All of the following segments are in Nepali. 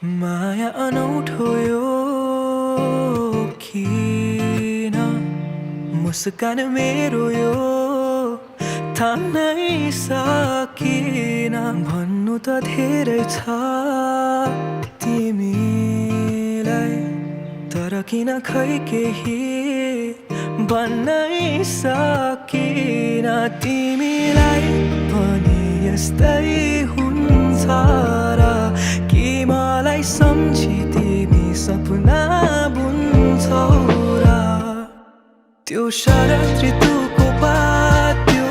माया अनौठो यो किन मुस्कान मेरो यो थाम्नै सकिन भन्नु त धेरै छ तिमीलाई तर किन खै केही भन्नै सकिन तिमीलाई पनि यस्तै हुन्छ र कि मलाई सम्झी तिमी सपना बुन्छौ र त्यो शरद ऋतुको पात त्यो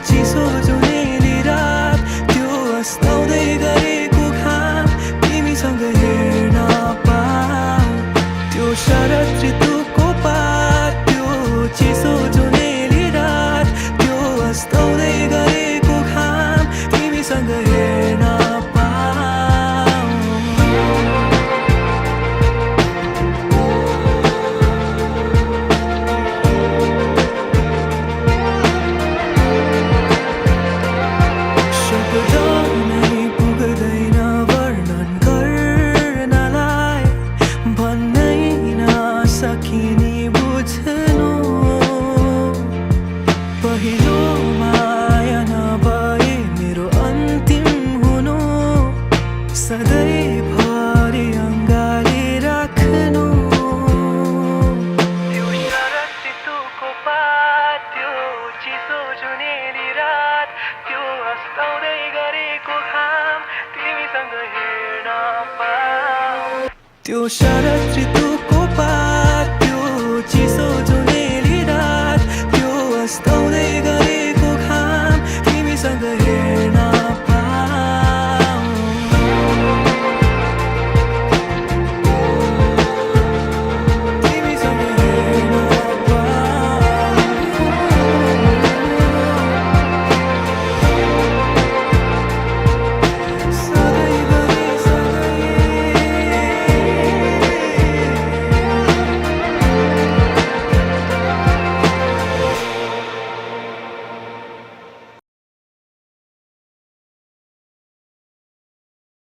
चिसो जुनेली रात त्यो अस्ताउँदै गरेको घाम तिमीसँग हेर्न पाऊँ त्यो शरद ऋतुको पात त्यो चिसो जुनेली रात त्यो अस्ताउँदै गरेको घाम तिमीसँग हेर्न सकिने बुझ्नु पहिलो माया नभए मेरो अन्तिम हुनु सधैँभरि अङ्गाली राख्नु त्यो शरद ऋतुको पात त्यो चिसो जुनेली रात त्यो अस्ताउँदै गरेको घाम तिमीसँग हेर्न पाऊँ त्यो शरद ऋतु